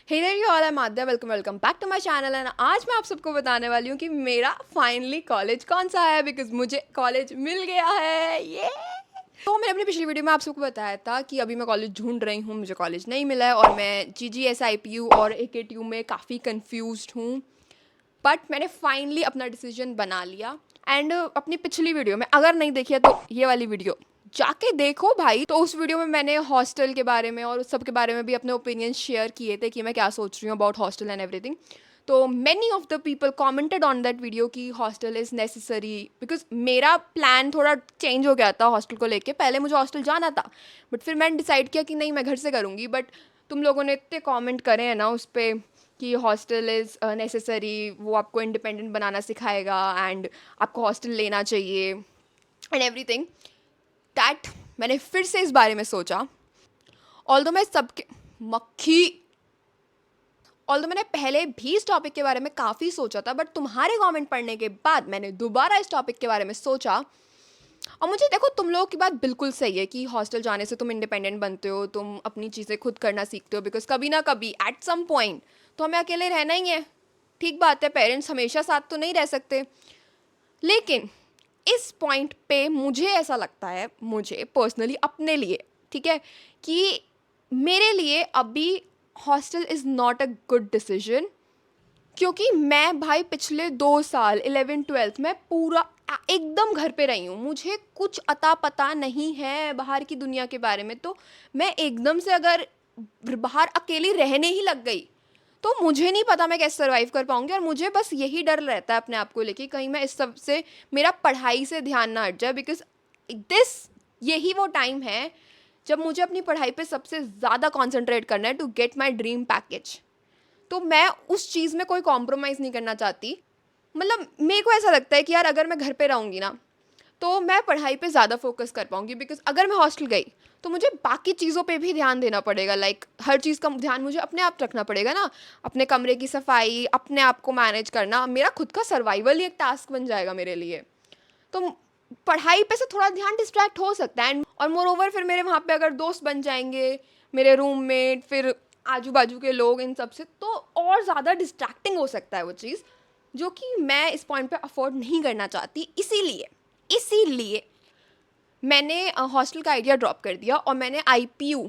Hey there you all, I am Aadya. Welcome back to my channel. And आज मैं आप सबको बताने वाली हूँ कि मेरा फाइनली कॉलेज कौन सा है, बिकॉज मुझे कॉलेज मिल गया है। ये तो मैंने अपनी पिछली वीडियो में आप सबको बताया था कि अभी मैं कॉलेज ढूंढ रही हूँ, मुझे कॉलेज नहीं मिला है और मैं GGSIPU और AKTU में काफ़ी कंफ्यूज्ड हूँ। बट मैंने फाइनली अपना डिसीजन बना लिया। एंड अपनी पिछली वीडियो में अगर नहीं देखी है तो ये वाली वीडियो जाके देखो भाई। तो उस वीडियो में मैंने हॉस्टल के बारे में और उस सब के बारे में भी अपने ओपिनियन शेयर किए थे कि मैं क्या सोच रही हूँ अबाउट हॉस्टल एंड एवरीथिंग। तो many of the people commented on that video कि हॉस्टल इज़ नेसेसरी, बिकॉज मेरा प्लान थोड़ा चेंज हो गया था हॉस्टल को लेके। पहले मुझे हॉस्टल जाना था बट फिर मैंने डिसाइड किया कि नहीं, मैं घर से करूँगी। बट तुम लोगों ने इतने कॉमेंट करे हैं ना उस पर कि हॉस्टल इज़ नेसेसरी, वो आपको इंडिपेंडेंट बनाना सिखाएगा एंड आपको हॉस्टल लेना चाहिए एंड एवरीथिंग दैट मैंने फिर से इस बारे में सोचा। ऑल्दो मैं सबके मक्खी ऑल्दो मैंने पहले भी इस टॉपिक के बारे में काफ़ी सोचा था, बट तुम्हारे कमेंट पढ़ने के बाद मैंने दोबारा इस टॉपिक के बारे में सोचा। और मुझे देखो, तुम लोगों की बात बिल्कुल सही है कि हॉस्टल जाने से तुम इंडिपेंडेंट बनते हो, तुम अपनी चीज़ें खुद करना सीखते हो, बिकॉज कभी ना कभी एट सम पॉइंट तो हमें अकेले रहना ही है। ठीक बात है, पेरेंट्स हमेशा साथ तो नहीं रह सकते। लेकिन इस पॉइंट पे मुझे ऐसा लगता है, मुझे पर्सनली अपने लिए, ठीक है, कि मेरे लिए अभी hostel is not a good decision. क्योंकि मैं भाई पिछले 2 साल 11th-12th में पूरा एकदम घर पे रही हूँ, मुझे कुछ अता पता नहीं है बाहर की दुनिया के बारे में। तो मैं एकदम से अगर बाहर अकेली रहने ही लग गई तो मुझे नहीं पता मैं कैसे सर्वाइव कर पाऊंगी। और मुझे बस यही डर रहता है अपने आप को लेके, कहीं मैं इस सब से मेरा पढ़ाई से ध्यान ना हट जाए, बिकॉज दिस यही वो टाइम है जब मुझे अपनी पढ़ाई पे सबसे ज़्यादा कॉन्सेंट्रेट करना है to get my dream package. तो मैं उस चीज़ में कोई कॉम्प्रोमाइज़ नहीं करना चाहती। मतलब मेरे को ऐसा लगता है कि यार अगर मैं घर पे रहूँगी ना तो मैं पढ़ाई पे ज़्यादा फोकस कर पाऊँगी, बिकॉज अगर मैं हॉस्टल गई तो मुझे बाकी चीज़ों पे भी ध्यान देना पड़ेगा। लाइक हर चीज़ का ध्यान मुझे अपने आप रखना पड़ेगा ना, अपने कमरे की सफाई, अपने आप को मैनेज करना, मेरा खुद का सर्वाइवल ही एक टास्क बन जाएगा मेरे लिए। तो पढ़ाई पे से थोड़ा ध्यान डिस्ट्रैक्ट हो सकता है। और मोर ओवर फिर मेरे वहाँ पे अगर दोस्त बन जाएंगे, मेरे रूममेट, फिर आजू बाजू के लोग, इन सब से तो और ज़्यादा डिस्ट्रैक्टिंग हो सकता है वो चीज़, जो कि मैं इस पॉइंट पे अफोर्ड नहीं करना चाहती। इसीलिए मैंने हॉस्टल का आइडिया ड्रॉप कर दिया और मैंने IPU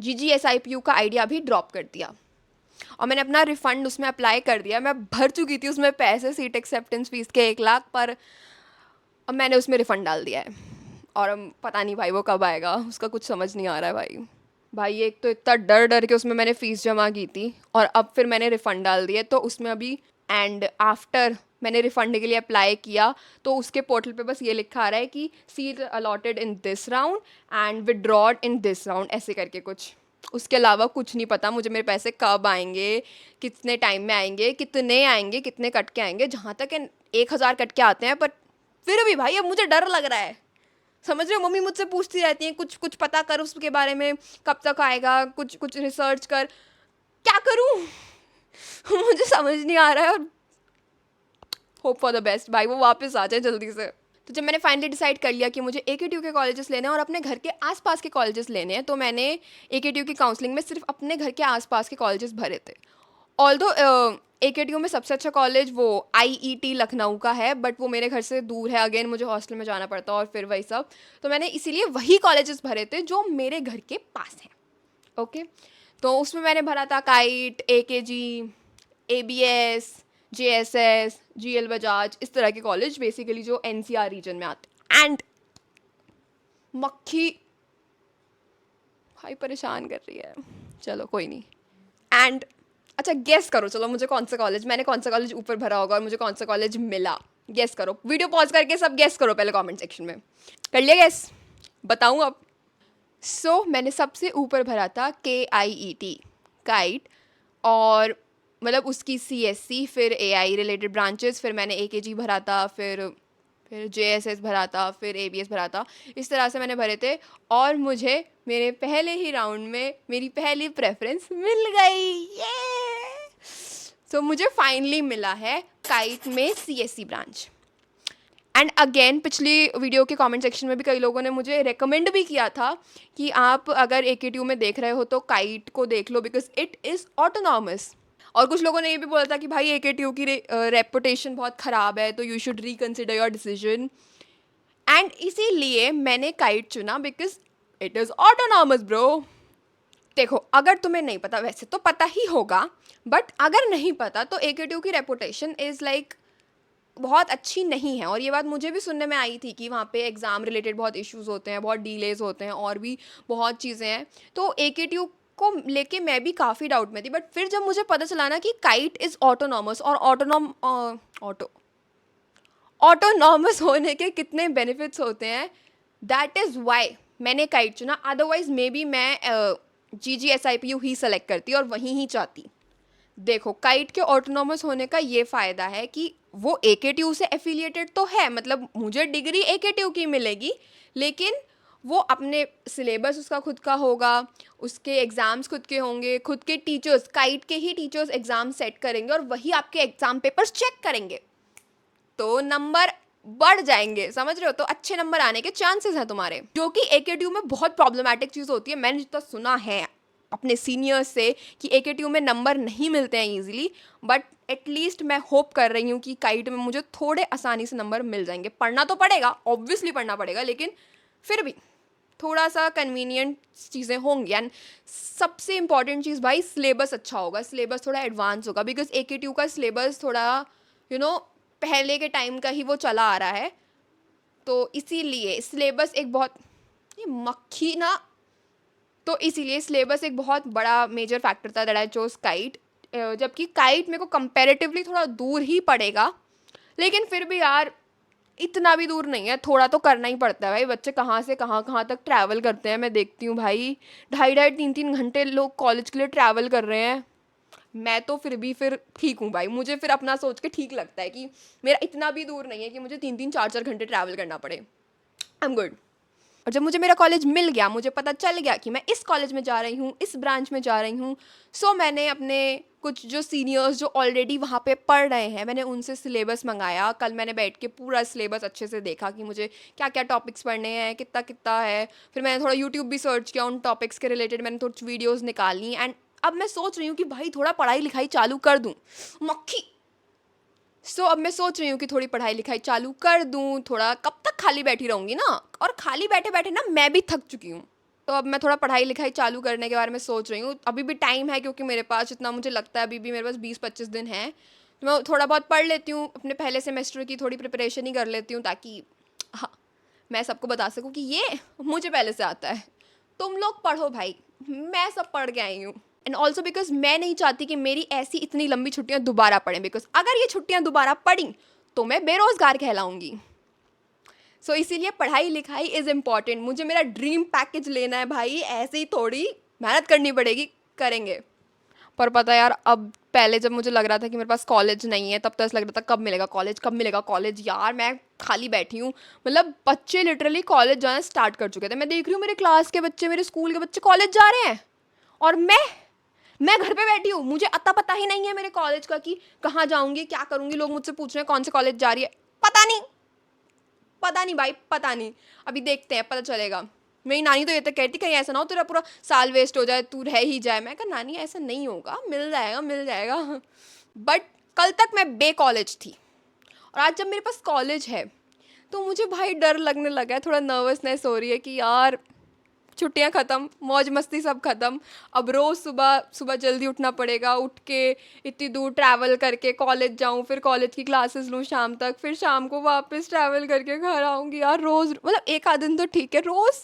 GGSIPU का आइडिया भी ड्रॉप कर दिया। और मैंने अपना रिफ़ंड उसमें अप्लाई कर दिया। मैं भर चुकी थी उसमें पैसे सीट एक्सेप्टेंस फीस के 1 लाख पर। अब मैंने उसमें रिफ़ंड डाल दिया है और अब पता नहीं भाई वो कब आएगा, उसका कुछ समझ नहीं आ रहा है भाई एक तो इतना डर डर के उसमें मैंने फ़ीस जमा की थी और अब फिर मैंने रिफ़ंड डाल दिया तो उसमें अभी। एंड आफ्टर मैंने रिफ़ंड के लिए अप्लाई किया तो उसके पोर्टल पे बस ये लिखा आ रहा है कि seat allotted in this round and withdrawn in this round, ऐसे करके कुछ। उसके अलावा कुछ नहीं पता मुझे मेरे पैसे कब आएंगे, कितने टाइम में आएंगे, कितने आएंगे, कितने कट के आएंगे। जहाँ तक 1,000 कट के आते हैं, पर फिर भी भाई अब मुझे डर लग रहा है। समझ रहे हो, मम्मी मुझसे पूछती रहती हैं कुछ कुछ पता कर उसके बारे में, कब तक आएगा, कुछ कुछ रिसर्च कर। क्या करूं मुझे समझ नहीं आ रहा है। और होप फॉर द बेस्ट भाई वो वापस आ जाए जल्दी से। तो जब मैंने फाइनली डिसाइड कर लिया कि मुझे AKTU के कॉलेजेस लेने हैं और अपने घर के आसपास के कॉलेजेस लेने हैं, तो मैंने AKTU की काउंसलिंग में सिर्फ अपने घर के आसपास के कॉलेजेस भरे थे। ऑल्दो AKTU में सबसे अच्छा कॉलेज वो IET लखनऊ का है, बट वो मेरे घर से दूर है, अगेन मुझे हॉस्टल में जाना पड़ता और फिर वही सब। तो मैंने इसीलिए वही कॉलेजेस भरे थे जो मेरे घर के पास हैं। ओके, तो उसमें मैंने भरा था kite, AKG, ABS, JSS, GL Bajaj, इस तरह के कॉलेज बेसिकली जो NCR रीजन में आते। एंड मक्खी भाई परेशान कर रही है, चलो कोई नहीं। एंड अच्छा गेस करो, चलो मुझे मैंने कौन सा कॉलेज ऊपर भरा होगा और मुझे कौन सा कॉलेज मिला। गेस करो, वीडियो पॉज करके सब गेस करो पहले कमेंट सेक्शन में। कर लिया गेस? बताऊँ अब? मैंने सबसे ऊपर भरा था KIET, काइट। और मतलब उसकी CSC, फिर AI रिलेटेड ब्रांचेस, फिर मैंने AKG भरा था, फिर JSS भरा था, फिर ABS भरा था। इस तरह से मैंने भरे थे और मुझे मेरे पहले ही राउंड में मेरी पहली प्रेफरेंस मिल गई। ये मुझे फाइनली मिला है काइट में CSC ब्रांच। एंड अगेन पिछली वीडियो के कमेंट सेक्शन में भी कई लोगों ने मुझे रेकमेंड भी किया था कि आप अगर AKTU में देख रहे हो तो काइट को देख लो बिकॉज इट इज़ ऑटोनॉमस। और कुछ लोगों ने ये भी बोला था कि भाई AKTU की रेपुटेशन बहुत ख़राब है तो you should reconsider your decision. And इसीलिए मैंने काइट चुना because it is autonomous bro. देखो, अगर तुम्हें नहीं पता, वैसे तो पता ही होगा, बट अगर नहीं पता तो AKTU की रेपुटेशन इज़ लाइक बहुत अच्छी नहीं है। और ये बात मुझे भी सुनने में आई थी कि वहाँ पे एग्ज़ाम रिलेटेड बहुत इश्यूज होते हैं, बहुत डिलेज होते हैं और भी बहुत चीज़ें हैं। तो AKTU को लेके मैं भी काफ़ी डाउट में थी, बट फिर जब मुझे पता चला ना कि काइट इज़ ऑटोनॉमस और ऑटोनॉमस होने के कितने बेनिफिट्स होते हैं, दैट इज़ वाई मैंने काइट चुना। अदरवाइज़ मे बी मैं GGSIPU ही सेलेक्ट करती और वहीं ही चाहती। देखो, काइट के ऑटोनॉमस होने का ये फ़ायदा है कि वो AKTU से एफिलिएटेड तो है, मतलब मुझे डिग्री AKTU की मिलेगी, लेकिन वो अपने सिलेबस उसका खुद का होगा, उसके एग्ज़ाम्स खुद के होंगे, खुद के टीचर्स, काइट के ही टीचर्स एग्ज़ाम सेट करेंगे और वही आपके एग्ज़ाम पेपर्स चेक करेंगे, तो नंबर बढ़ जाएंगे, समझ रहे हो? तो अच्छे नंबर आने के चांसेस हैं तुम्हारे, जो कि AKTU में बहुत प्रॉब्लमेटिक चीज़ होती है। मैंने जितना सुना है अपने सीनियर्स से कि AKTU में नंबर नहीं मिलते हैं ईजिली, बट एटलीस्ट मैं होप कर रही हूँ कि काइट में मुझे थोड़े आसानी से नंबर मिल जाएंगे। पढ़ना तो पड़ेगा, ऑब्वियसली पढ़ना पड़ेगा, लेकिन फिर भी थोड़ा सा कन्वीनियंट चीज़ें होंगी। एंड सबसे इंपॉर्टेंट चीज़ भाई, सिलेबस अच्छा होगा, सिलेबस थोड़ा एडवांस होगा, बिकॉज AKTU का सिलेबस थोड़ा पहले के टाइम का ही वो चला आ रहा है, तो इसीलिए सिलेबस एक बहुत, ये मक्खी ना, तो इसीलिए सिलेबस एक बहुत बड़ा मेजर फैक्टर था दैट आई चोज काइट। जबकि काइट मेरे को कंपैरेटिवली थोड़ा दूर ही पड़ेगा, लेकिन फिर भी यार इतना भी दूर नहीं है, थोड़ा तो करना ही पड़ता है भाई। बच्चे कहाँ से कहाँ तक ट्रैवल करते हैं, मैं देखती हूँ भाई 2.5-3 घंटे लोग कॉलेज के लिए ट्रैवल कर रहे हैं। मैं तो फिर ठीक हूँ भाई, मुझे फिर अपना सोच के ठीक लगता है कि मेरा इतना भी दूर नहीं है कि मुझे 3-4 घंटे ट्रैवल करना पड़े। I am good. और जब मुझे मेरा कॉलेज मिल गया, मुझे पता चल गया कि मैं इस कॉलेज में जा रही हूँ, इस ब्रांच में जा रही हूँ, सो मैंने अपने कुछ जो सीनियर्स जो ऑलरेडी वहाँ पे पढ़ रहे हैं, मैंने उनसे सिलेबस मंगाया। कल मैंने बैठ के पूरा सिलेबस अच्छे से देखा कि मुझे क्या क्या टॉपिक्स पढ़ने हैं, कितना कितना है। फिर मैंने थोड़ा यूट्यूब भी सर्च किया उन टॉपिक्स के रिलेटेड, मैंने थोड़ी वीडियोज़ निकाली। एंड अब मैं सोच रही हूँ कि भाई थोड़ा पढ़ाई लिखाई चालू कर दूँ, मक्खी। अब मैं सोच रही हूँ कि थोड़ी पढ़ाई लिखाई चालू कर दूँ, थोड़ा कब तक खाली बैठी रहूँगी ना, और खाली बैठे बैठे ना मैं भी थक चुकी हूँ। तो अब मैं थोड़ा पढ़ाई लिखाई चालू करने के बारे में सोच रही हूँ। अभी भी टाइम है, क्योंकि मेरे पास जितना मुझे लगता है अभी भी मेरे पास 20-25 दिन हैं, तो मैं थोड़ा बहुत पढ़ लेती हूँ, अपने पहले सेमेस्टर की थोड़ी प्रिपरेशन ही कर लेती हूँ, ताकि हाँ मैं सबको बता सकूँ कि ये मुझे पहले से आता है। तुम लोग पढ़ो भाई, मैं सब पढ़ के आई हूँ। एंड ऑल्सो बिकॉज मैं नहीं चाहती कि मेरी ऐसी इतनी लंबी छुट्टियां दोबारा पड़ें, बिकॉज अगर ये छुट्टियां दोबारा पड़ी तो मैं बेरोजगार कहलाऊंगी। सो इसीलिए पढ़ाई लिखाई इज़ इम्पॉर्टेंट। मुझे मेरा ड्रीम पैकेज लेना है भाई, ऐसे ही थोड़ी मेहनत करनी पड़ेगी, करेंगे। पर पता यार, अब पहले जब मुझे लग रहा था कि मेरे पास कॉलेज नहीं है, तब तो ऐसा लग रहा था कब मिलेगा कॉलेज, कब मिलेगा कॉलेज। यार मैं खाली बैठी हूँ, मतलब बच्चे लिटरली कॉलेज जाना स्टार्ट कर चुके थे। मैं देख रही हूँ मेरे क्लास के बच्चे, मेरे स्कूल के बच्चे कॉलेज जा रहे हैं, और मैं घर पे बैठी हूँ। मुझे अता पता ही नहीं है मेरे कॉलेज का कि कहाँ जाऊँगी, क्या करूँगी। लोग मुझसे पूछ रहे हैं कौन से कॉलेज जा रही है, पता नहीं भाई, पता नहीं। अभी देखते हैं, पता चलेगा। मेरी नानी तो ये तक कहती कहीं ऐसा ना हो तेरा पूरा साल वेस्ट हो जाए, तू रह ही जाए। मैं कहा नानी ऐसा नहीं होगा, मिल जाएगा। बट कल तक मैं बे कॉलेज थी, और आज जब मेरे पास कॉलेज है तो मुझे भाई डर लगने लगा है, थोड़ा नर्वसनेस हो रही है कि यार छुट्टियां ख़त्म, मौज मस्ती सब ख़त्म। अब रोज़ सुबह जल्दी उठना पड़ेगा, उठ के इतनी दूर ट्रैवल करके कॉलेज जाऊँ, फिर कॉलेज की क्लासेस लूँ शाम तक, फिर शाम को वापस ट्रैवल करके घर आऊँगी। यार रोज़, मतलब एक आध दिन तो ठीक है, रोज़।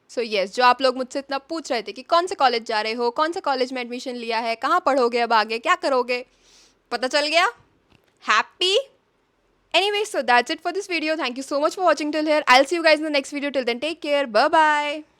सो येस, जो आप लोग मुझसे इतना पूछ रहे थे कि कौन से कॉलेज जा रहे हो, कौन से कॉलेज में एडमिशन लिया है, कहाँ पढ़ोगे, अब आगे क्या करोगे, पता चल गया। Happy. Anyway, so that's it for this video. Thank you so much for watching till here. I'll see you guys in the next video. Till then, take care. Bye bye.